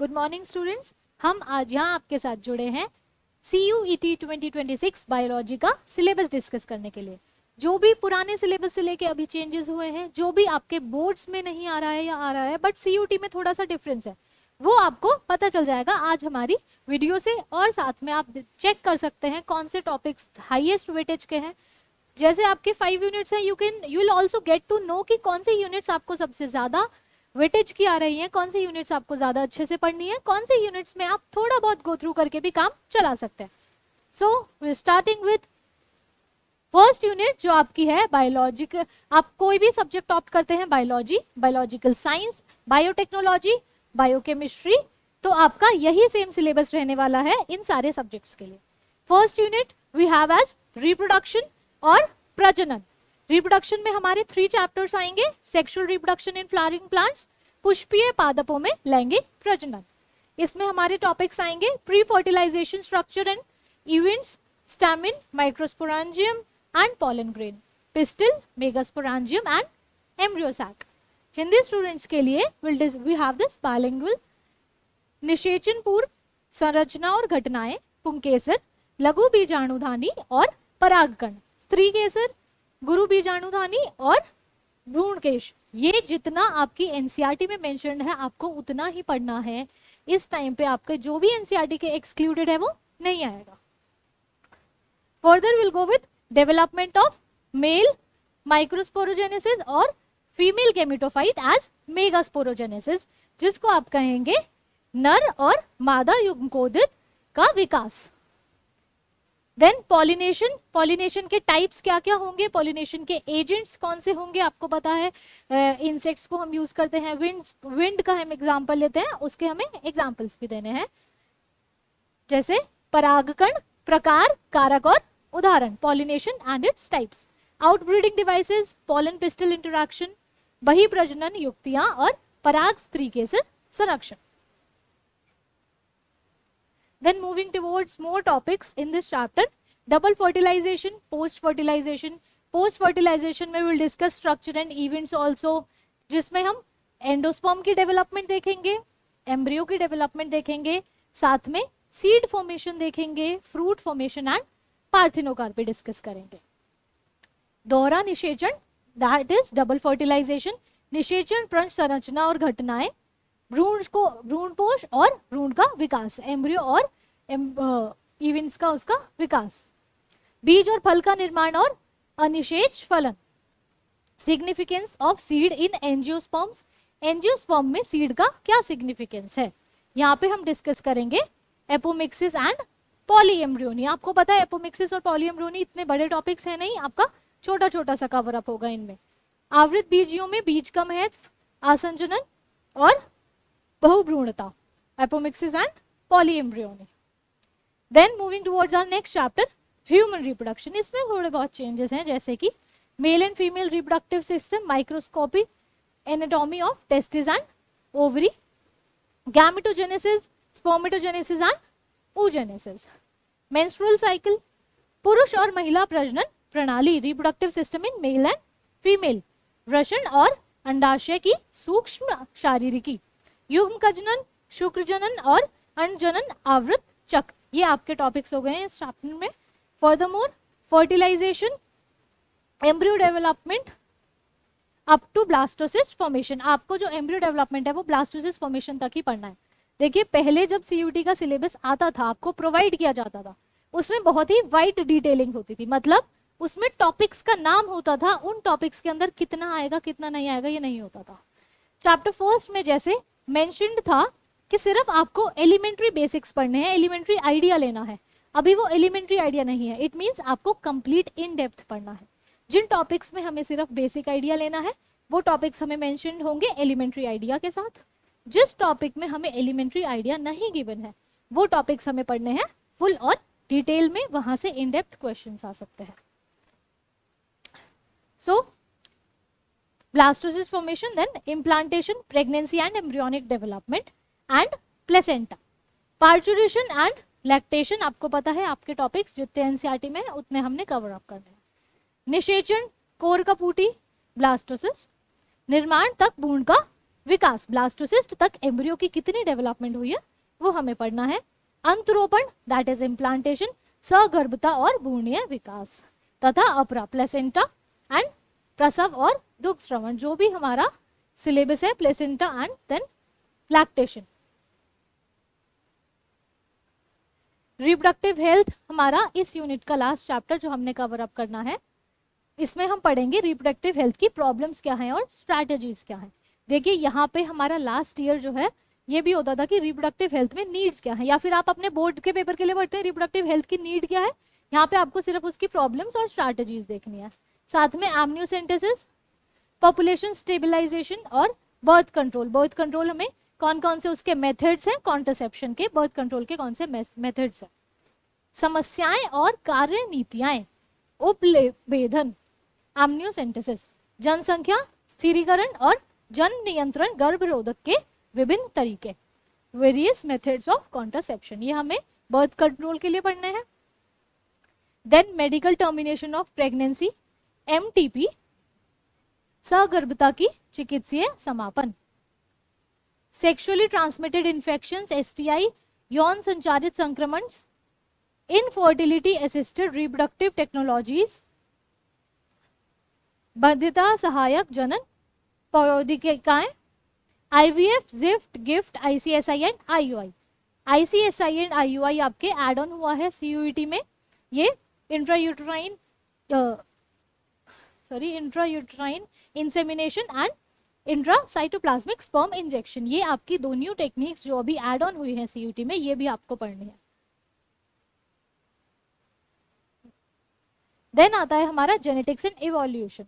Good morning students. हम आज यहाँ आपके साथ जुड़े हैं CUET 2026 बायोलॉजी का सिलेबस डिस्कस करने के लिए। जो भी पुराने सिलेबस से लेके अभी चेंजेस हुए हैं, जो भी आपके बोर्ड्स में नहीं आ रहा है या आ रहा है बट CUT में थोड़ा सा डिफरेंस है, वो आपको पता चल जाएगा आज हमारी वीडियो से। और साथ में आप चेक कर सकते हैं कौन से टॉपिक्स हाईएस्ट वेटेज के हैं। जैसे आपके 5 यूनिट्स हैं, you will also get to know कि कौन से यूनिट्स आपको सबसे ज्यादा वेटेज की आ रही है, कौन से यूनिट्स आपको ज्यादा अच्छे से पढ़नी है, कौन से यूनिट्स में आप थोड़ा बहुत गो थ्रू करके भी काम चला सकते हैं। So starting with first unit जो आपकी है बायोलॉजिकल। आप कोई भी सब्जेक्ट ऑप्ट करते हैं, biology, biological science, biotechnology, biochemistry, तो आपका यही सेम सिलेबस रहने वाला है इन सारे सब्जेक्ट्स के लिए। First unit we have as reproduction और प्रजनन। रिप्रोडक्शन में हमारे 3 चैप्टर्स आएंगे, sexual reproduction in flowering plants, पुष्पीय पादपों में लैंगिक प्रजनन। इसमें हमारे टॉपिक्स आएंगे pre fertilization structure and events, stamen, microsporangium and pollen grain, pistil, megasporangium and embryo sac. Hindi students के लिए वी हैव दिस बाइलिंगुअल निषेचन पूर्व, संरचना और घटनाएं, पुंकेसर, लघु बीजाणुधानी और परागकण, स्त्री केसर, गुरु बीजाणुधानी और भ्रूणकेश। ये जितना आपकी एनसीईआरटी में मेंशन्ड है आपको उतना ही पढ़ना है। इस टाइम पे आपके जो भी एनसीईआरटी के एक्सक्लूडेड है वो नहीं आएगा। Further will go with development of male microsporogenesis और फीमेल गेमेटोफाइट एज मेगास्पोरोजेनेसिस, जिसको आप कहेंगे नर और मादा युग्मकोदित का विकास। देन पॉलिनेशन, पॉलिनेशन के टाइप्स क्या क्या होंगे, पॉलिनेशन के एजेंट्स कौन से होंगे आपको पता है। इंसेक्ट्स को हम यूज करते हैं, विंड का हम एग्जांपल लेते हैं, उसके हमें एग्जांपल्स भी देने हैं, जैसे परागकण, प्रकार, कारक और उदाहरण, pollination and its types, outbreeding devices, pollen pistil interaction, बहिप्रजनन युक्तियां और पराग स्त्री केसर संरक्षण। Then moving towards more topics in this chapter, double fertilization, post fertilization. Post fertilization में we'll discuss structure and events also, जिसमें हम एंडोस्पर्म की डेवलपमेंट देखेंगे, एम्ब्रियो की डेवलपमेंट देखेंगे, साथ में सीड फॉर्मेशन देखेंगे, fruit formation and parthenocarpy discuss करेंगे। दोहरा निषेचन, दैट इज डबल फर्टिलाइजेशन, निषेचन, प्रंश, संरचना और घटनाएं, भ्रूणपोष और भ्रूण का विकास, एम्ब्रियो और इवेंट्स का उसका विकास, बीज और फल का निर्माण और अनिषेच फलन, significance of seed in angiosperms, angiosperm में सीड का क्या सिग्निफिकेंस है, यहाँ पे हम डिस्कस करेंगे एपोमिक्सिस एंड पॉलीएम्ब्रियोनी। आपको पता है एपोमिक्सिस और पॉलीएम्ब्रियोनी इतने बड़े टॉपिक्स है नहीं, आपका छोटा छोटा सा कवर अप होगा इनमें। आवृत बीजियों में बीज का महत्व, आसंजनन और बहुभ्रूणता, apomixis and polyembryony. Then moving towards our next chapter, human reproduction. इसमें थोड़े बहुत चेंजेस हैं, जैसे कि male and female reproductive system, microscopy, anatomy of testis and ovary, gametogenesis, spermatogenesis and oogenesis, menstrual cycle, पुरुष और महिला प्रजनन प्रणाली, reproductive system in male and female, वृषण और अंडाशय की सूक्ष्म शारीरिकी, युग्मकजनन, शुक्रजनन और अंडजनन आवृत चक्र। ये आपके टॉपिक्स हो गए हैं इस चैप्टर में। Furthermore fertilization, embryo development up to blastocyst formation. आपको जो एम्ब्रियो डेवलपमेंट है वो ब्लास्टोसिस्ट फॉर्मेशन तक ही पढ़ना है। देखिए पहले जब CUT का सिलेबस आता था, आपको प्रोवाइड किया जाता था, उसमें बहुत ही वाइड डिटेलिंग होती थी, मतलब उसमें टॉपिक्स का नाम होता था, उन टॉपिक्स के अंदर कितना आएगा कितना नहीं आएगा ये नहीं होता था। चैप्टर फर्स्ट में जैसे मेंशन्ड था कि सिर्फ आपको एलिमेंट्री बेसिक्स पढ़ने हैं, एलिमेंट्री आइडिया लेना है। अभी वो एलिमेंट्री आइडिया नहीं है, इट मीन्स आपको कंप्लीट इन डेप्थ पढ़ना है। जिन टॉपिक्स में हमें सिर्फ बेसिक आइडिया लेना है वो टॉपिक्स हमें मेंशन्ड होंगे एलिमेंट्री आइडिया के साथ। जिस टॉपिक में हमें एलिमेंट्री आइडिया नहीं गिवन है वो टॉपिक्स हमें पढ़ने हैं फुल और डिटेल में, वहां से इन डेप्थ क्वेश्चंस आ सकते हैं। सो blastocyst formation, then implantation, pregnancy and embryonic development and placenta, parturition and lactation। आपको पता है आपके टॉपिक्स जितने एनसीईआरटी में है उतने हमने कवर अप करने हैं। निषेचन, कोर का पूटी, ब्लास्टोसिस्ट, निर्माण तक भ्रूण का विकास, ब्लास्टोसिस्ट तक एम्ब्रियो की कितनी डेवलपमेंट हुई है वो हमें पढ़ना है। अंतरोपण दैट इज इम्प्लांटेशन, सगर्भता और भ्रूणीय विकास, तथा अपरा प्लेसेंटा एंड प्रसव और दुग्ध श्रवण, जो भी हमारा सिलेबस है, placenta and then lactation. Reproductive health हमारा इस यूनिट का लास्ट चैप्टर जो हमने कवर अप करना है। इसमें हम पढ़ेंगे रिप्रोडक्टिव हेल्थ की प्रॉब्लम्स क्या हैं और स्ट्रैटेजीज क्या हैं। देखिए यहाँ पे हमारा लास्ट ईयर जो है ये भी होता था कि रिप्रोडक्टिव हेल्थ में नीड्स क्या है, या फिर आप अपने बोर्ड के पेपर के लिए पढ़ते हैं रिप्रोडक्टिव हेल्थ की नीड क्या है, यहाँ पे आपको सिर्फ उसकी प्रॉब्लम्स और स्ट्रैटेजीज देखनी है। साथ में एमनियोसेंटेसिस, पॉपुलेशन स्टेबलाइजेशन और बर्थ कंट्रोल। बर्थ कंट्रोल हमें कौन कौन से उसके मेथड्स हैं, कॉन्ट्रासेप्शन के बर्थ कंट्रोल के कौन से मेथड्स हैं। समस्याएं और कार्य नीतियां, उपवेदन, एमनियोसेंटेसिस, जनसंख्या स्थिरीकरण और जन नियंत्रण गर्भरोधक के विभिन्न तरीके, वेरियस मेथड्स ऑफ कॉन्ट्रासेप्शन, ये हमें बर्थ कंट्रोल के लिए पढ़ने हैं। Then medical termination of pregnancy, MTP, सगर्भता की चिकित्सीय समापन, सेक्सुअली ट्रांसमिटेड इन्फेक्शंस एसटीआई, यौन संचारित संक्रमण, इनफर्टिलिटी असिस्टेड रिप्रोडक्टिव टेक्नोलॉजीज, बाध्यता सहायक जनन प्रौद्योगिकियां, IVF, gift, gift, ICSI and IUI. ICSI and IUI आपके एड ऑन हुआ है सीयूईटी में। ये intrauterine insemination and intracytoplasmic sperm injection, ये आपकी दो न्यू टेक्निक्स जो अभी एड ऑन हुई है सीयूईटी में, ये भी आपको पढ़नी है। देन आता है हमारा genetics and evolution.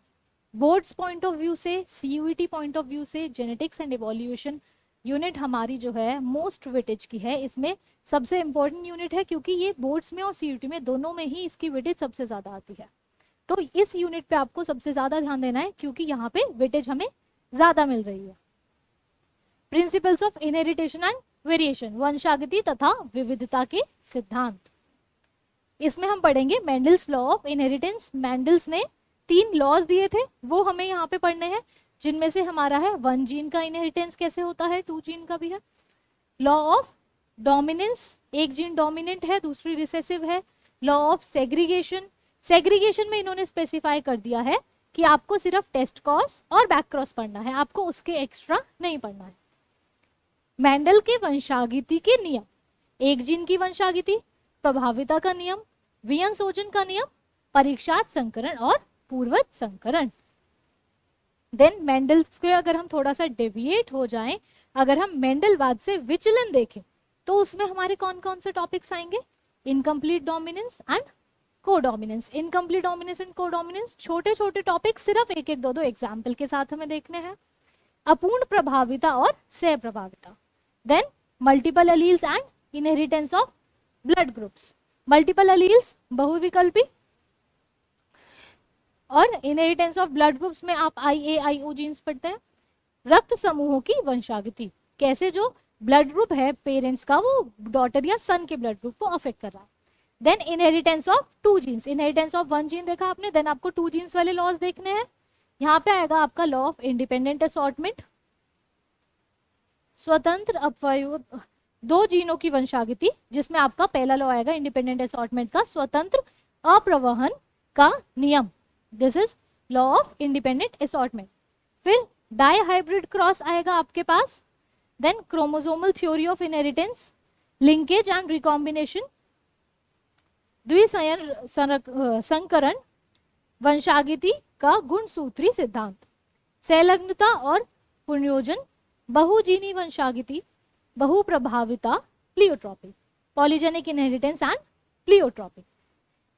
Boards point of view से, सीयूईटी पॉइंट ऑफ व्यू से जेनेटिक्स एंड इवोल्यूशन यूनिट हमारी जो है मोस्ट वेटेज की है। इसमें सबसे इंपॉर्टेंट यूनिट है क्योंकि ये बोर्ड्स में और सीयूईटी में दोनों में ही इसकी वेटेज सबसे ज्यादा आती है। तो इस यूनिट पे आपको सबसे ज्यादा ध्यान देना है क्योंकि यहाँ पे वेटेज हमें ज्यादा मिल रही है। प्रिंसिपल्स ऑफ इनहेरिटेशन एंड वेरिएशन, वंशागति तथा विविधता के सिद्धांत। इसमें हम पढ़ेंगे Mendel's law of inheritance. Mendel's ने 3 लॉज दिए थे, वो हमें यहाँ पे पढ़ने हैं, जिनमें से हमारा है 1 जीन का इनहेरिटेंस कैसे होता है, 2 जीन का भी है। लॉ ऑफ डोमिनेंस, एक जीन डोमिनेंट है दूसरी रिसेसिव है। लॉ ऑफ सेग्रीगेशन, सेग्रीगेशन में इन्होंने स्पेसिफाई कर दिया है कि आपको सिर्फ टेस्ट क्रॉस और बैक क्रॉस पढ़ना है, आपको उसके एक्स्ट्रा नहीं पढ़ना है। मेंडल के वंशागति के नियम, एक जीन की वंशागति, प्रभाविता का नियम, वियंसोजन का नियम, परीक्षात संकरण और पूर्वज संकरण। देन मेंडल्स के अगर हम थोड़ा सा डेविएट हो जाएं, अगर हम मेंडलवाद से विचलन देखें तो उसमें हमारे कौन कौन से टॉपिक्स आएंगे, incomplete dominance and codominance. Incomplete dominance and codominance छोटे छोटे टॉपिक, सिर्फ एक एक दो एग्जाम्पल के साथ हमें देखने हैं। अपूर्ण प्रभाविता और सह प्रभाविता। Then multiple alleles and inheritance of blood groups. Multiple alleles बहुविकल्पी और इनहेरिटेंस ऑफ ब्लड ग्रुप्स में आप IAIO जीन्स पढ़ते हैं। रक्त समूहों की वंशागति, कैसे जो ब्लड ग्रुप है पेरेंट्स का वो डॉटर या सन के ब्लड ग्रुप को अफेक्ट कर रहा है। Then inheritance of 2 genes, inheritance of 1 gene देखा आपने, देन आपको 2 जीन्स वाले लॉज देखने हैं। यहाँ पे आएगा आपका लॉ ऑफ इंडिपेंडेंट असॉर्टमेंट, स्वतंत्र अपव्यय 2 जीनों की वंशागति, जिसमें आपका पहला लॉ आएगा इंडिपेंडेंट असॉर्टमेंट का, स्वतंत्र अप्रवहन का नियम, this is law of independent assortment. फिर डाई हाइब्रिड क्रॉस आएगा आपके पास। Then chromosomal theory of inheritance, linkage and recombination, द्विसंकरण संकरण, वंशागति का गुणसूत्री सिद्धांत, संलग्नता और पुनर्योजन, बहुजीनी वंशागति, बहुप्रभाविता, pleiotropy, polygenic inheritance and pleiotropy.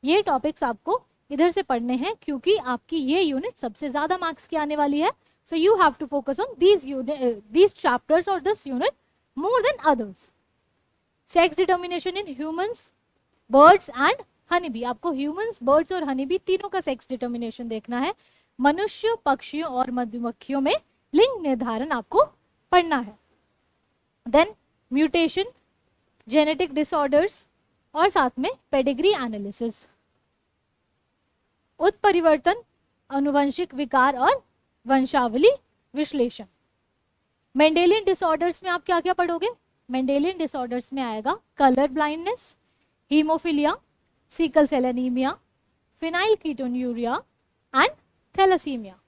ये टॉपिक्स आपको इधर से पढ़ने हैं क्योंकि आपकी ये यूनिट सबसे ज्यादा मार्क्स की आने वाली है। So you have to focus on these chapters or this unit more than others. Sex determination in humans, birds and honeybee, आपको ह्यूमंस, बर्ड्स और हनीबी तीनों का सेक्स डिटर्मिनेशन देखना है। मनुष्य, पक्षियों और मधुमक्खियों में लिंग निर्धारण आपको पढ़ना है। देन म्यूटेशन, जेनेटिक डिसऑर्डर्स और साथ में पेडिग्री एनालिसिस, उत्परिवर्तन, अनुवंशिक विकार और वंशावली विश्लेषण। मेंडेलियन डिसऑर्डर्स में आप क्या क्या पढ़ोगे? मेंडेलियन डिसऑर्डर्स में आएगा colour blindness, haemophilia, sickle cell anaemia, phenylketonuria and thalassaemia.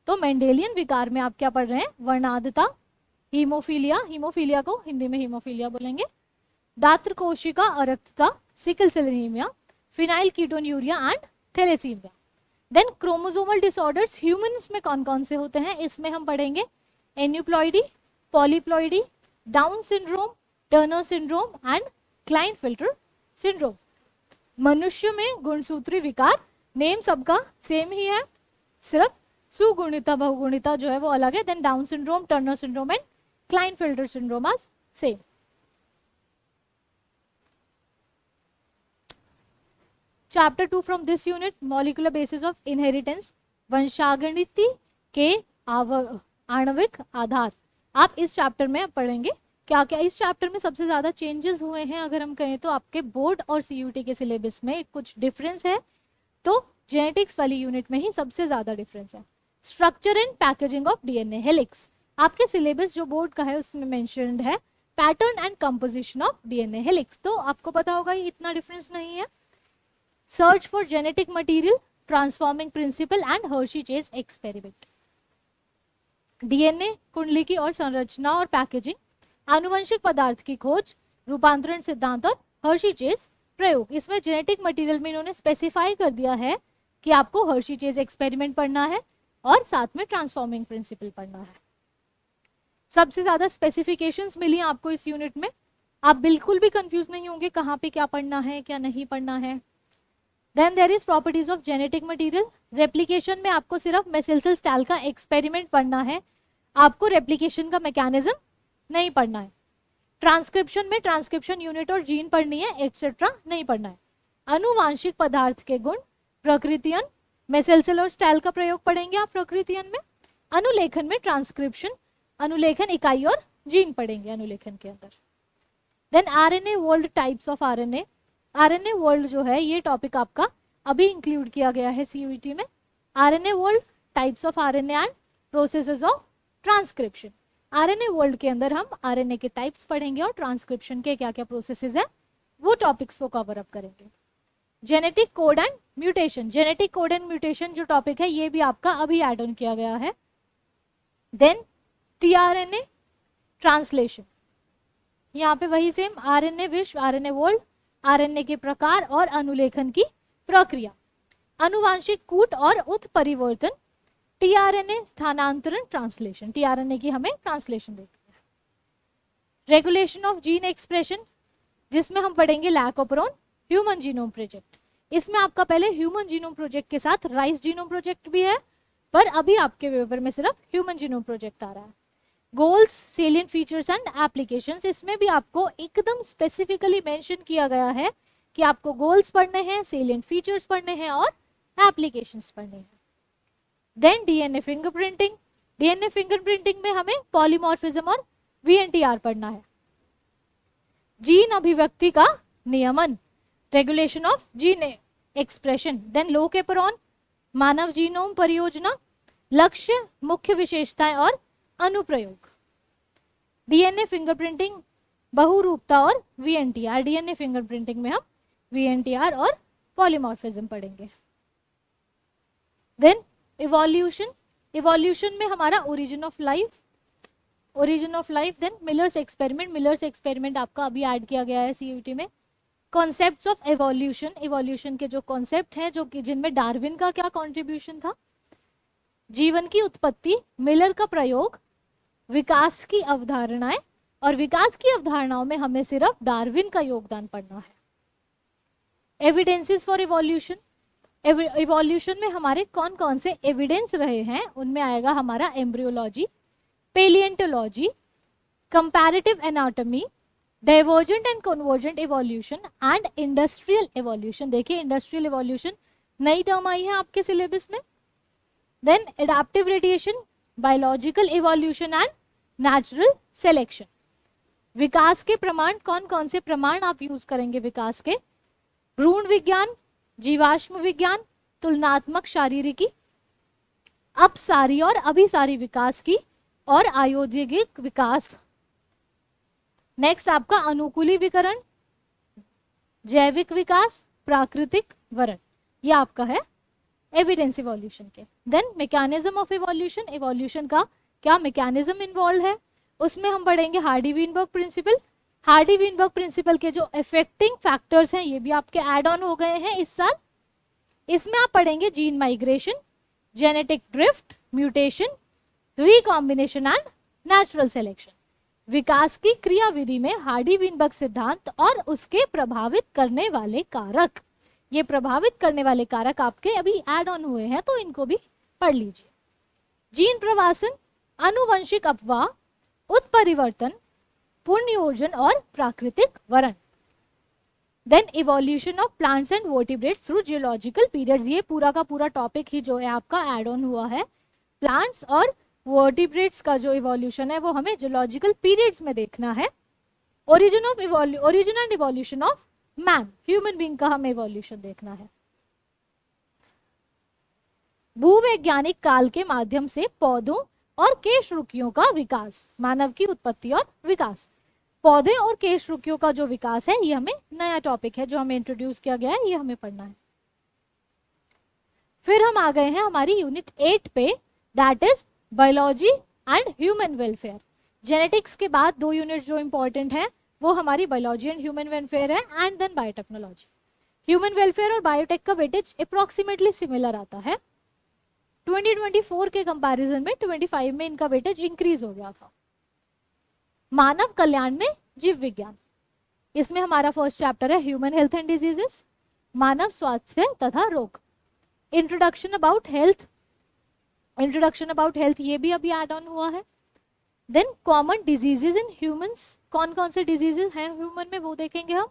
तो मेंडेलियन विकार में आप क्या पढ़ रहे हैं? वर्णांधता, हीमोफीलिया, हीमोफीलिया को हिंदी में हीमोफीलिया बोलेंगे, दात्र कोशिका अरक्तता, sickle cell anaemia, phenylketonuria and thalassaemia. Then chromosomal disorders humans में कौन कौन से होते हैं? इसमें हम पढ़ेंगे aneuploidy, polyploidy, Down syndrome, Turner syndrome and Klinefelter syndrome. मनुष्य में गुणसूत्री विकार नेम सबका सेम ही है, सिर्फ सुगुणिता बहुगुणिता जो है वो अलग है। Then Down syndrome, Turner syndrome and Klinefelter syndrome are same. Chapter 2 from this unit, molecular basis of inheritance, वंशागणिति के आणविक आधार। आप इस चैप्टर में पढ़ेंगे क्या क्या। इस चैप्टर में सबसे ज्यादा चेंजेस हुए हैं अगर हम कहें तो आपके बोर्ड और सीयूटी के सिलेबस में कुछ डिफरेंस है, तो जेनेटिक्स वाली यूनिट में ही सबसे ज्यादा डिफरेंस है। Structure and packaging of DNA helix, आपके सिलेबस जो बोर्ड का है उसमें मेंशन्ड है pattern and composition of DNA helix, तो आपको पता होगा ये इतना डिफरेंस नहीं है। Search for genetic material, transforming principle and Hershey Chase experiment. DNA कुंडलिकी और संरचना और पैकेजिंग, आनुवंशिक पदार्थ की खोज, रूपांतरण सिद्धांत और हर्शी चेज प्रयोग। इसमें जेनेटिक मटेरियल में इन्होंने स्पेसिफाई कर दिया है कि आपको हर्शी चेज एक्सपेरिमेंट पढ़ना है और साथ में ट्रांसफॉर्मिंग प्रिंसिपल पढ़ना है। सबसे ज्यादा स्पेसिफिकेशंस मिली आपको इस यूनिट में, आप बिल्कुल भी कंफ्यूज नहीं होंगे कहाँ पे क्या पढ़ना है क्या नहीं पढ़ना है। Then there is properties of genetic material, replication में आपको सिर्फ मेसेल्सल स्टैल का एक्सपेरिमेंट पढ़ना है, आपको रेप्लिकेशन का मैकेनिज्म नहीं पढ़ना है। ट्रांसक्रिप्शन में ट्रांसक्रिप्शन यूनिट और जीन पढ़नी है, एक्सेट्रा नहीं पढ़ना है। अनुवांशिक पदार्थ के गुण, प्रकृतियन, मेसेल्सल और स्टाइल का प्रयोग पढ़ेंगे आप प्रकृतियन में। अनुलेखन में ट्रांसक्रिप्शन, अनुलेखन इकाई और जीन पढ़ेंगे अनुलेखन के अंदर। Then RNA world, types of RNA. RNA world जो है ये टॉपिक आपका अभी इंक्लूड किया गया है सीयूईटी में। RNA world, types of RNA and processes of transcription. RNA world के अंदर हम आरएनए के टाइप्स पढ़ेंगे और ट्रांसक्रिप्शन के क्या क्या प्रोसेसेस है वो टॉपिक्स को कवर अप करेंगे। Genetic code and mutation, genetic code and mutation जो टॉपिक है ये भी आपका अभी ऐड ऑन किया गया है। देन टीआरएनए ट्रांसलेशन, यहाँ पे वही सेम आरएनए विश्व, आरएनए वर्ल्ड, आरएनए के प्रकार और अनुलेखन की प्रक्रिया। अनुवांशिक कूट और उत्परिवर्तन, टीआरएनए स्थानांतरण ट्रांसलेशन, टीआरएनए की हमें ट्रांसलेशन देखनी है। रेगुलेशन ऑफ जीन एक्सप्रेशन, जिसमें हम पढ़ेंगे लैकोप्रोन ह्यूमन जीनोम प्रोजेक्ट। इसमें आपका पहले ह्यूमन जीनोम प्रोजेक्ट के साथ राइस जीनोम प्रोजेक्ट भी है, पर अभी आपके पेपर में सिर्फ ह्यूमन जीनोम प्रोजेक्ट आ रहा है। Goals, salient features and applications, इसमें भी आपको एकदम स्पेसिफिकली मेंशन किया गया है कि आपको गोल्स पढ़ने हैं, सेलिएंट फीचर्स पढ़ने हैं और एप्लीकेशंस पढ़ने हैं। Then DNA fingerprinting, DNA fingerprinting में हमें पॉलीमॉर्फिज्म और वीएनटीआर पढ़ना है। जीन अभिव्यक्ति का नियमन, regulation of gene expression. Then lac operon, मानव जीनोम परियोजना, लक्ष्य, मुख्य विशेषताएं और अनुप्रयोग। डीएनए फिंगरप्रिंटिंग, बहुरूपता और वीएनटीआर। डीएनए फिंगरप्रिंटिंग में हम वीएनटीआर और पॉलीमॉर्फिज्म पढ़ेंगे। देन इवोल्यूशन, इवोल्यूशन में हमारा origin of life, origin of life. Then Miller's experiment, Miller's experiment आपका अभी ऐड किया गया है सीयूटी में। कॉन्सेप्ट्स ऑफ एवोल्यूशन, इवोल्यूशन के जो कॉन्सेप्ट हैं जो कि जिनमें डार्विन का क्या कॉन्ट्रीब्यूशन था। जीवन की उत्पत्ति, मिलर का प्रयोग, विकास की अवधारणाएं, और विकास की अवधारणाओं में हमें सिर्फ डार्विन का योगदान पढ़ना है। एविडेंसेस फॉर इवोल्यूशन, इवोल्यूशन में हमारे कौन कौन से एविडेंस रहे हैं उनमें आएगा हमारा embryology, palaeontology, comparative anatomy, divergent and convergent evolution and industrial evolution. देखिए इंडस्ट्रियल इवोल्यूशन नई टर्म आई है आपके सिलेबस में। Then adaptive radiation, biological evolution and natural selection. विकास के प्रमाण, कौन कौन से प्रमाण आप यूज करेंगे विकास के। भ्रूण विज्ञान, जीवाश्म विज्ञान, तुलनात्मक शारीरिकी, अपसारी और अभिसारी विकास की और आयोगिक विकास। नेक्स्ट आपका अनुकूलीकरण, जैविक विकास, प्राकृतिक वरण, ये आपका है एविडेंस इवोल्यूशन के। Then mechanism of evolution, evolution का क्या मैकेनिज्म इन्वॉल्व है, उसमें हम पढ़ेंगे हार्डी-वीनबर्ग प्रिंसिपल। हार्डी-वीनबर्ग प्रिंसिपल के जो अफेक्टिंग फैक्टर्स हैं ये भी आपके एड ऑन हो गए हैं इस साल। इसमें आप पढ़ेंगे gene migration, genetic drift, mutation, recombination and natural selection. विकास की क्रियाविधि में हार्डी-वीनबर्ग सिद्धांत और उसके प्रभावित करने वाले कारक, ये प्रभावित करने वाले कारक आपके अभी एड ऑन हुए हैं तो इनको भी पढ़ लीजिए। जीन प्रवासन, आनुवंशिक अपवाह, उत्परिवर्तन, पुनर्योजन और प्राकृतिक वरण। Then evolution of plants and vertebrates through geological periods, ये पूरा का पूरा टॉपिक ही जो है आपका एड ऑन हुआ है। प्लांट्स और वर्टिब्रेट्स का जो इवोल्यूशन है वो हमें जियोलॉजिकल पीरियड्स में देखना है। Origin and evolution of man, human being का हमें इवोल्यूशन देखना है। भूवैज्ञानिक काल के माध्यम से पौधों और केशरुकियों का विकास, मानव की उत्पत्ति और विकास। पौधे और केशरुकियों का जो विकास है ये हमें नया टॉपिक है जो हमें इंट्रोड्यूस किया गया है, ये हमें पढ़ना है। फिर हम आ गए हैं हमारी यूनिट 8 पे, that is biology and human welfare. जेनेटिक्स के बाद 2 यूनिट जो इंपॉर्टेंट है वो हमारी बायोलॉजी एंड ह्यूमन वेलफेयर है, and then biotechnology. Human welfare और बायोटेक का वेटेज अप्रोक्सीमेटली सिमिलर आता है। 2024 के कंपैरिजन में 25 में इनका वेटेज इंक्रीज हो गया था। मानव कल्याण में जीव विज्ञान, इसमें हमारा फर्स्ट चैप्टर है ह्यूमन हेल्थ एंड डिजीजेस, मानव स्वास्थ्य तथा रोग। इंट्रोडक्शन अबाउट हेल्थ ये भी अभी एड ऑन हुआ है। Then common diseases in humans, कौन कौन से डिजीजेस हैं ह्यूमन में वो देखेंगे हम।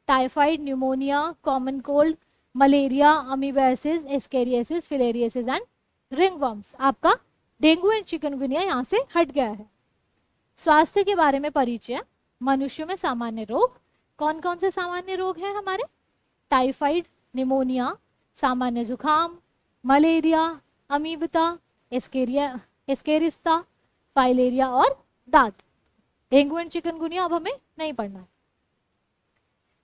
Typhoid, pneumonia, common cold, malaria, amoebiasis, ascariasis, filariasis and ringworms. आपका डेंगू एंड चिकनगुनिया यहाँ से हट गया है। स्वास्थ्य के बारे में परिचय, मनुष्यों में सामान्य रोग, कौन कौन से सामान्य रोग हैं हमारे। टाइफाइड, निमोनिया, सामान्य जुकाम, मलेरिया, अमीबता, एस्केरिस्ता, फाइलेरिया और दाद। डेंगू एंड चिकनगुनिया अब हमें नहीं पढ़ना है।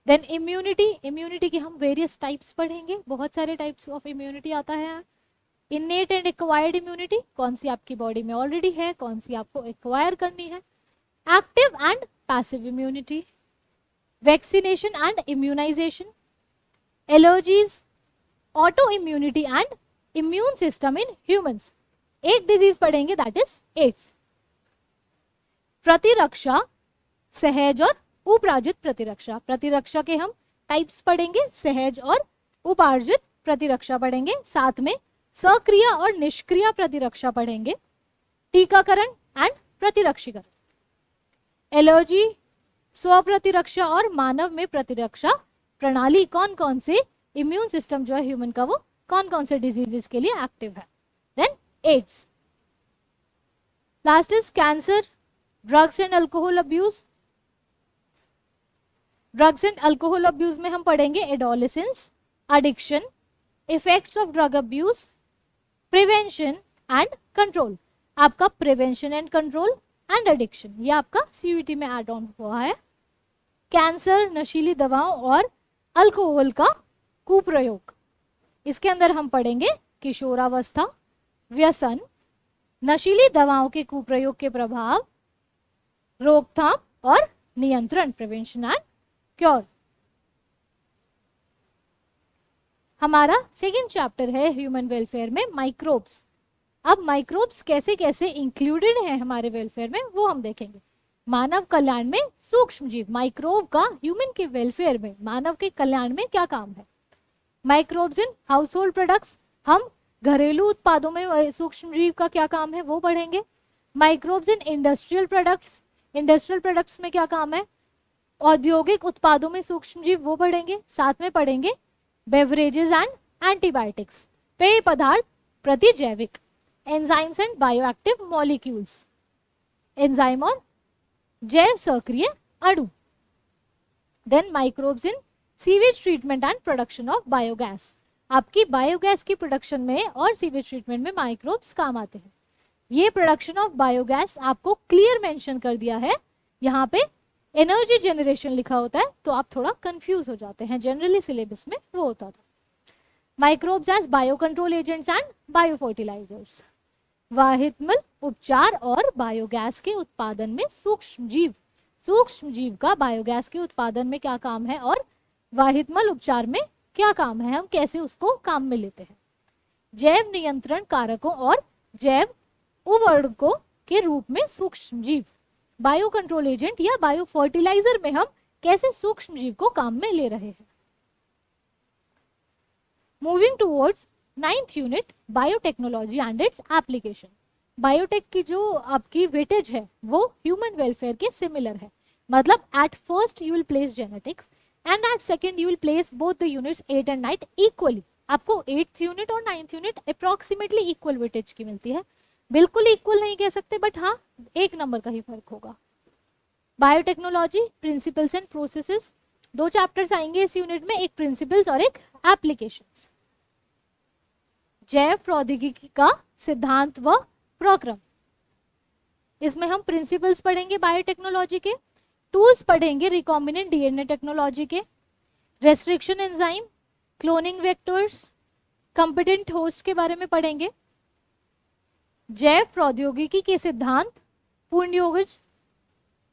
देन इम्यूनिटी की हम वेरियस टाइप्स पढ़ेंगे, बहुत सारे टाइप्स ऑफ इम्यूनिटी आता है। इनेट एंड एक्वायर्ड इम्यूनिटी, कौन सी आपकी बॉडी में ऑलरेडी है, कौन सी आपको एक्वायर करनी है। Active and passive immunity, vaccination and immunization, allergies, auto immunity and immune system in humans. एक डिजीज पढ़ेंगे दैट इज एड्स। प्रतिरक्षा, सहज और उपार्जित प्रतिरक्षा। प्रतिरक्षा के हम टाइप्स पढ़ेंगे, सहज और उपार्जित प्रतिरक्षा पढ़ेंगे, साथ में सक्रिय और निष्क्रिय प्रतिरक्षा पढ़ेंगे। टीकाकरण एंड प्रतिरक्षीकरण, एलर्जी, स्वप्रतिरक्षा और मानव में प्रतिरक्षा प्रणाली, कौन कौन से इम्यून सिस्टम जो है ह्यूमन का वो कौन कौन से डिजीजेस के लिए एक्टिव है। Then AIDS. Last is cancer, drugs and alcohol abuse. Drugs and alcohol abuse में हम पढ़ेंगे adolescence, addiction, effects of drug abuse, prevention and control. आपका prevention and control and addiction ये आपका सीयूईटी में ऐड ऑन हुआ है। कैंसर, नशीली दवाओं और अल्कोहल का कुप्रयोग, इसके अंदर हम पढ़ेंगे किशोरावस्था, व्यसन, नशीली दवाओं के कुप्रयोग के प्रभाव, रोकथाम और नियंत्रण, प्रिवेंशन एंड क्योर। हमारा सेकेंड चैप्टर है ह्यूमन वेलफेयर में माइक्रोब्स। अब माइक्रोब्स कैसे कैसे इंक्लूडेड हैं हमारे वेलफेयर में वो हम देखेंगे। मानव कल्याण में सूक्ष्म जीव, माइक्रोब का ह्यूमन के वेलफेयर में, मानव के कल्याण में क्या काम है। Microbes in house hold products, हम घरेलू उत्पादों में सूक्ष्म जीव का क्या काम है वो पढ़ेंगे। Microbes in industrial products, industrial products में क्या काम है। औद्योगिक उत्पादों में सूक्ष्म जीव वो पढ़ेंगे, साथ में पढ़ेंगे बेवरेजेस एंड एंटीबायोटिक्स, पेय पदार्थ प्रतिजैविक, enzymes and bioactive molecules, enzyme और जैव सक्रिय अणु। Then microbes in sewage treatment and production of biogas, आपकी बायोगैस की प्रोडक्शन में और सीवेज ट्रीटमेंट में माइक्रोब्स काम आते हैं। ये प्रोडक्शन ऑफ बायोगैस आपको क्लियर मेंशन कर दिया है, यहाँ पे एनर्जी जनरेशन लिखा होता है तो आप थोड़ा कंफ्यूज हो जाते हैं, जनरली सिलेबस में वो होता था। Microbes as biocontrol agents and biofertilisers, वाहितमल उपचार और बायोगैस के उत्पादन में सूक्ष्म जीव का बायोगैस के उत्पादन में क्या काम है और वाहितमल उपचार में क्या काम है, हम कैसे उसको काम में लेते हैं। जैव नियंत्रण कारकों और जैव उवर्णकों के रूप में सूक्ष्म जीव, बायो कंट्रोल एजेंट या बायो फर्टिलाइजर में हम कैसे सूक्ष्म जीव को काम में ले रहे हैं। Moving towards 9th unit biotechnology and its application. Biotech की जो आपकी वेटेज है वो ह्यूमन वेलफेयर के सिमिलर है, मतलब at first you will place genetics and at second you will place both the units 8 and 9 equally. आपको 8th यूनिट और 9th unit approximately equal weightage की मिलती है, बिल्कुल इक्वल नहीं कह सकते बट हाँ 1 नंबर का ही फर्क होगा। Biotechnology principles and processes, 2 chapters आएंगे इस यूनिट में, एक प्रिंसिपल्स और एक एप्लीकेशंस। जैव प्रौद्योगिकी का सिद्धांत व प्रक्रम, इसमें हम प्रिंसिपल्स पढ़ेंगे बायोटेक्नोलॉजी के, टूल्स पढ़ेंगे रिकॉम्बिनेंट डीएनए टेक्नोलॉजी के, restriction enzyme, cloning vectors, competent host के बारे में पढ़ेंगे। जैव प्रौद्योगिकी के सिद्धांत, पूर्णयोगज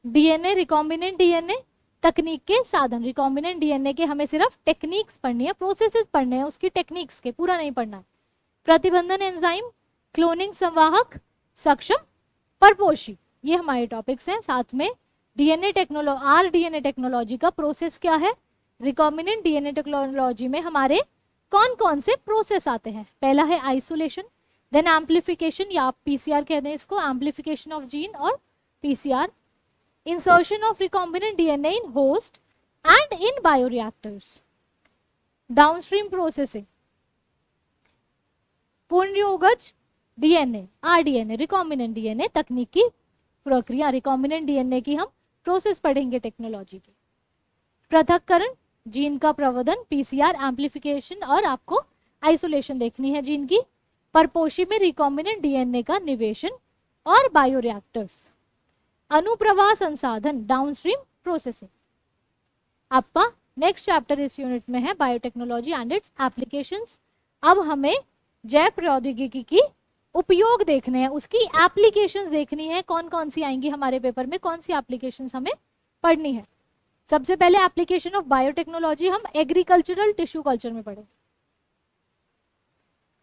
डीएनए, रिकॉम्बिनेंट डीएनए, तकनीक के साधन। रिकॉम्बिनेंट डीएनए के हमें सिर्फ टेक्निक्स पढ़नी है, प्रोसेसेस पढ़ने हैं उसकी टेक्निक्स के, पूरा नहीं पढ़ना है। प्रतिबंधन एंजाइम, क्लोनिंग संवाहक, सक्षम परपोषी, ये हमारे टॉपिक्स हैं। साथ में डीएनए टेक्नोलॉजी, आरडीएनए टेक्नोलॉजी का प्रोसेस क्या है, रिकॉम्बिनेंट डीएनए टेक्नोलॉजी में हमारे कौन कौन से प्रोसेस आते हैं। पहला है आइसोलेशन, देन एम्प्लीफिकेशन या आप पीसीआर कहते हैं इसको, एम्प्लीफिकेशन ऑफ जीन और PCR, insertion of recombinant DNA in host and in bioreactors, downstream processing, पूर्णयोगज डीएनए, आरडीएनए, रिकॉम्बिनेंट डीएनए तकनीक की प्रक्रिया, रिकॉम्बिनेंट डीएनए की हम प्रोसेस पढ़ेंगे टेक्नोलॉजी की। पृथक्करण, जीन का प्रवर्धन, पीसीआर, एम्प्लीफिकेशन और आपको आइसोलेशन देखनी है जीन की। परपोषी में रिकॉम्बिनेंट डीएनए का निवेशन और बायोरिएक्टर्स। अनुप्रवाह संसाधन, डाउनस्ट्रीम प्रोसेसिंग। आपका नेक्स्ट चैप्टर इस यूनिट में है बायोटेक्नोलॉजी एंड इट्स एप्लीकेशंस। अब हमें जैव प्रौद्योगिकी की उपयोग देखने हैं, उसकी एप्लीकेशंस देखनी है, कौन कौन सी आएंगी हमारे पेपर में, कौन सी एप्लीकेशंस हमें पढ़नी है। सबसे पहले एप्लीकेशन ऑफ बायोटेक्नोलॉजी हम एग्रीकल्चरल टिश्यू कल्चर में पढ़ें।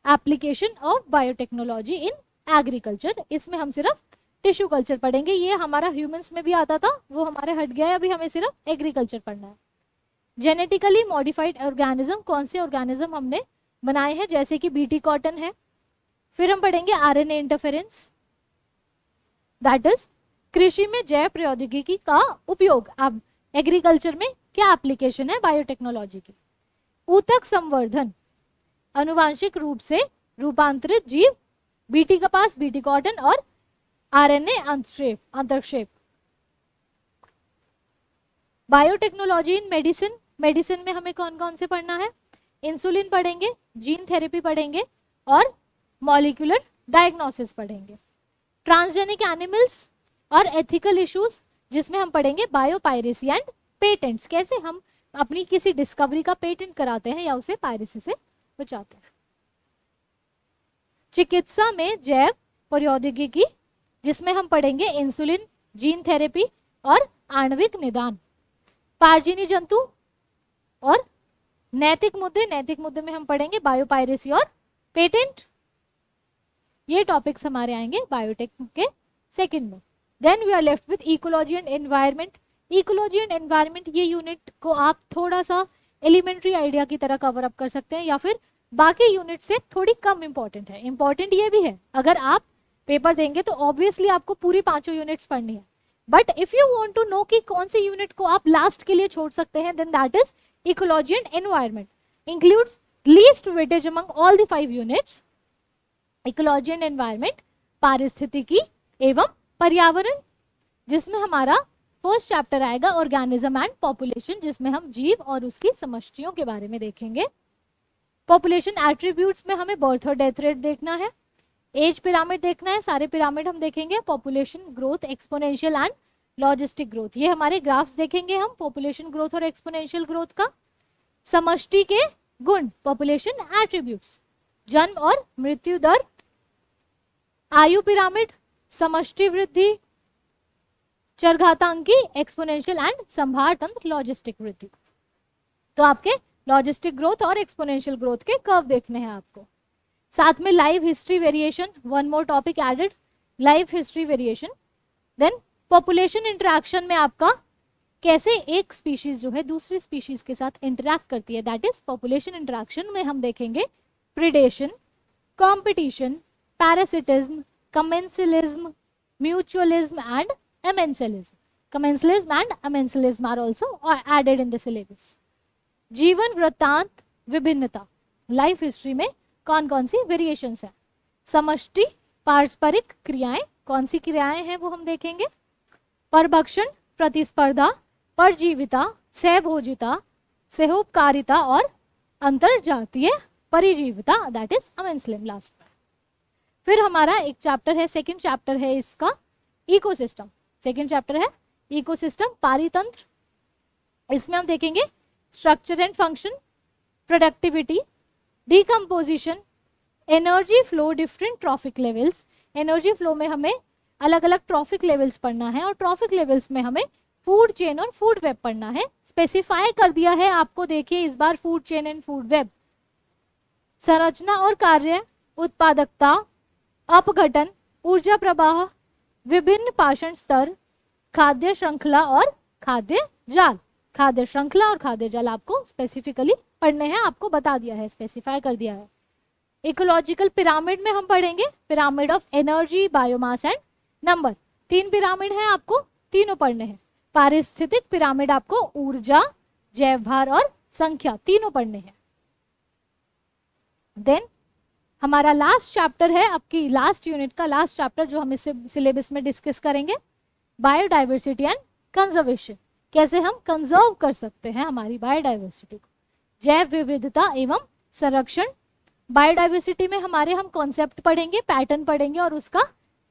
Application of biotechnology in agriculture, इसमें हम सिर्फ टिश्यू कल्चर पढ़ेंगे। ये हमारा ह्यूमंस में भी आता था, वो हमारे हट गया है, अभी हमें सिर्फ एग्रीकल्चर पढ़ना है। जेनेटिकली मॉडिफाइड ऑर्गेनिज्म, कौन से ऑर्गेनिज्म हमने बनाए हैं, जैसे कि बीटी कॉटन है। फिर हम पढ़ेंगे आरएनए इंटरफेरेंस, दैट इज कृषि में जैव प्रौद्योगिकी का उपयोग। अब एग्रीकल्चर में क्या एप्लीकेशन है बायोटेक्नोलॉजी की। ऊतक संवर्धन, अनुवांशिक रूप से रूपांतरित जीव, बीटी कपास, बीटी कॉटन और आरएनए अंतरक्षेप। बायोटेक्नोलॉजी इन मेडिसिन, मेडिसिन में हमें कौन कौन से पढ़ना है, इंसुलिन पढ़ेंगे, जीन थेरेपी पढ़ेंगे और मॉलिक्यूलर डायग्नोसिस पढ़ेंगे। ट्रांसजेनिक एनिमल्स और एथिकल इश्यूज, जिसमें हम पढ़ेंगे बायोपायरेसी एंड पेटेंट्स, कैसे हम अपनी किसी डिस्कवरी का पेटेंट कराते हैं या उसे पायरेसी से बचाते हैं। चिकित्सा में जैव प्रौद्योगिकी, जिसमें हम पढ़ेंगे इंसुलिन, जीन थेरेपी और आणविक निदान। पारजीनी जंतु और नैतिक मुद्दे, नैतिक मुद्दे में हम पढ़ेंगे बायोपायरेसी और पेटेंट। ये टॉपिक्स हमारे आएंगे बायोटेक के सेकंड में। Then we are left with ecology and environment. Ecology and environment, ये यूनिट को आप थोड़ा सा एलिमेंट्री आइडिया की तरह कवर अप कर सकते हैं या फिर बाकी यूनिट से थोड़ी कम इंपॉर्टेंट है। इंपॉर्टेंट ये भी है, अगर आप पेपर देंगे तो ऑब्वियसली आपको पूरी 5 यूनिट्स पढ़नी है, but if you want to know कि कौन सी यूनिट को आप लास्ट के लिए छोड़ सकते हैं, then that is ecology and environment. Includes least weightage among all the 5 units. Ecology and environment, पारिस्थितिकी एवं पर्यावरण, जिसमें हमारा फर्स्ट चैप्टर आएगा ऑर्गेनिज्म एंड पॉपुलेशन, जिसमें हम जीव और उसकी समष्टियों के बारे में देखेंगे। पॉपुलेशन एट्रीब्यूट्स में हमें बर्थ और डेथ रेट देखना है। एज पिरामिड देखना है, सारे पिरामिड हम देखेंगे, population growth, exponential and logistic growth, ये हमारे ग्राफ्स देखेंगे हम पॉपुलेशन ग्रोथ और एक्सपोनेंशियल ग्रोथ का। समष्टि के गुण, पॉपुलेशन एट्रीब्यूट्स, जन्म और मृत्यु दर, आयु पिरामिड, समष्टि वृद्धि, चरघातांकी, एक्सपोनेंशियल एंड संभार तंत्र, लॉजिस्टिक वृद्धि। तो आपके लॉजिस्टिक ग्रोथ और एक्सपोनेंशियल ग्रोथ के कर्व देखने हैं आपको। साथ में life history variation, one more topic added, life history variation. Then population interaction में आपका कैसे एक स्पीशीज जो है दूसरी स्पीशीज के साथ इंटरेक्ट करती है, दैट इज पॉपुलेशन इंटरेक्शन में हम देखेंगे predation, competition, parasitism, commensalism, mutualism and amensalism. Commensalism and amensalism are also added in the syllabus. जीवन वृत्तांत विभिन्नता, लाइफ हिस्ट्री में कौन कौन सी वेरिएशंस है. समष्टि पारस्परिक क्रियाएं, कौन सी क्रियाएं हैं वो हम देखेंगे. परभक्षण, प्रतिस्पर्धा, परजीविता, सहभोजिता, सहोपकारिता और अंतरजातीय परिजीविता, दैट इज अमेंसलिज्म लास्ट में. फिर हमारा एक चैप्टर है, सेकंड चैप्टर है इसका इकोसिस्टम. सेकंड चैप्टर है इकोसिस्टम, पारितंत्र. इसमें हम देखेंगे structure and function, productivity, decomposition, energy flow, different trophic levels. Energy flow में हमें अलग अलग ट्रॉफिक लेवल्स पढ़ना है और ट्रॉफिक लेवल्स में हमें फूड चेन और फूड वेब पढ़ना है. स्पेसिफाई कर दिया है आपको, देखिए इस बार food chain and food web. संरचना और कार्य, उत्पादकता, अपघटन, ऊर्जा प्रवाह, विभिन्न पाषण स्तर, खाद्य श्रृंखला और खाद्य जाल. खाद्य श्रृंखला और खाद्य जाल आपको स्पेसिफिकली पढ़ने हैं, आपको बता दिया है, स्पेसिफाई कर दिया है. इकोलॉजिकल पिरामिड में हम पढ़ेंगे pyramid of energy, biomass and number. 3 pyramid हैं, आपको तीनों पढ़ने हैं. पारिस्थितिक पिरामिड आपको ऊर्जा, जैव भार और संख्या तीनों पढ़ने हैं. देन हमारा लास्ट चैप्टर है, आपकी लास्ट यूनिट का लास्ट चैप्टर जो हम इस सिलेबस में डिस्कस करेंगे, बायोडाइवर्सिटी एंड कंजर्वेशन. कैसे हम कंजर्व कर सकते हैं हमारी बायोडाइवर्सिटी को. जैव विविधता एवं संरक्षण. बायोडाइवर्सिटी में हमारे हम कॉन्सेप्ट पढ़ेंगे, पैटर्न पढ़ेंगे और उसका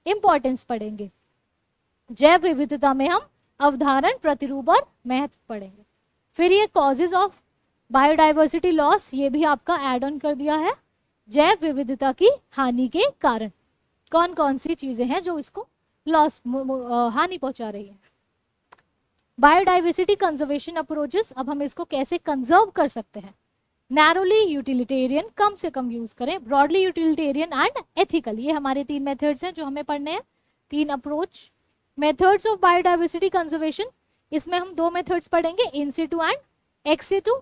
इंपॉर्टेंस पढ़ेंगे. जैव विविधता में हम अवधारण, प्रतिरूप और महत्व पढ़ेंगे. फिर ये कॉजेज ऑफ बायोडाइवर्सिटी लॉस, ये भी आपका एड ऑन कर दिया है. जैव विविधता की हानि के कारण कौन कौन सी चीजें हैं जो इसको लॉस, हानि पहुंचा रही है. बायोडाइवर्सिटी कंजर्वेशन अप्रोचेस, अब हम इसको कैसे कंजर्व कर सकते हैं. नैरोली यूटिलिटेरियन, कम से कम यूज करें. ब्रॉडली यूटिलिटेरियन एंड एथिकल, ये हमारे 3 मेथड्स हैं जो हमें पढ़ने हैं, 3 approach. Methods of biodiversity conservation, इसमें हम 2 मेथड्स पढ़ेंगे, इन सिटू एंड एक्स सिटू.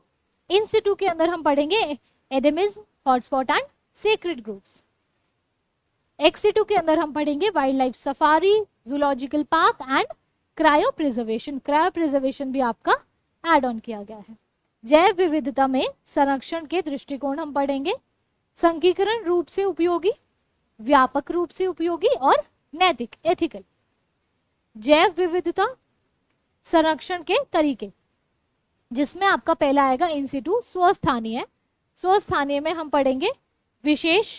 इन सिटू के अंदर हम पढ़ेंगे endemism, hotspot and sacred groups. Ex situ के अंदर हम पढ़ेंगे wildlife safari, zoological park and cryopreservation. Cryopreservation भी आपका एड ऑन किया गया है. जैव विविधता में संरक्षण के दृष्टिकोण हम पढ़ेंगे, संकीकरण रूप से उपयोगी, व्यापक रूप से उपयोगी और नैतिक, एथिकल. जैव विविधता संरक्षण के तरीके, जिसमें आपका पहला आएगा इन सिटू, स्वस्थानीय. स्वस्थानीय में हम पढ़ेंगे विशेष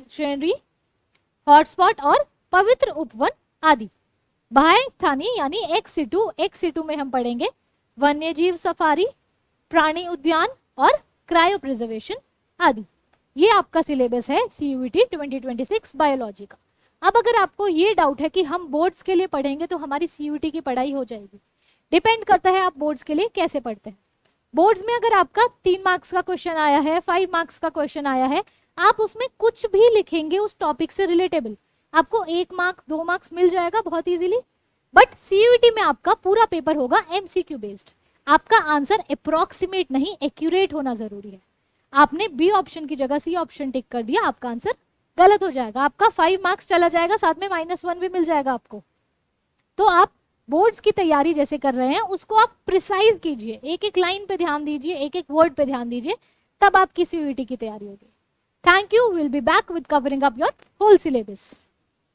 श्रेणी, हॉटस्पॉट और पवित्र उपवन आदि. बाह्य स्थानीय यानी एक्स सिटू, एक्स सिटू में हम पढ़ेंगे वन्यजीव सफारी, प्राणी उद्यान और क्रायो प्रिजर्वेशन आदि. ये आपका सिलेबस है CUET 2026 बायोलॉजी का. अब अगर आपको ये डाउट है कि हम बोर्ड्स के लिए पढ़ेंगे तो हमारी CUET की पढ़ाई हो जाएगी, डिपेंड करता है आप बोर्ड्स के लिए कैसे पढ़ते हैं. बोर्ड्स में अगर आपका 3 मार्क्स का क्वेश्चन आया है, 5 मार्क्स का क्वेश्चन आया है, आप उसमें कुछ भी लिखेंगे उस टॉपिक से रिलेटेबल, आपको 1 मार्क्स 2 मार्क्स मिल जाएगा बहुत इजीली. बट CUET में आपका पूरा पेपर होगा MCQ बेस्ड. आपका आंसर अप्रोक्सीमेट नहीं, एक्यूरेट होना जरूरी है. आपने बी ऑप्शन की जगह सी ऑप्शन टिक कर दिया, आपका आंसर गलत हो जाएगा, आपका 5 मार्क्स चला जाएगा, साथ में -1 भी मिल जाएगा आपको. तो आप बोर्ड्स की तैयारी जैसे कर रहे हैं उसको आप प्रिसाइज कीजिए, एक एक लाइन पे ध्यान दीजिए, एक एक वर्ड पे ध्यान दीजिए, तब आपकी CUET की तैयारी होगी. Thank you. Will be back with covering up your whole syllabus.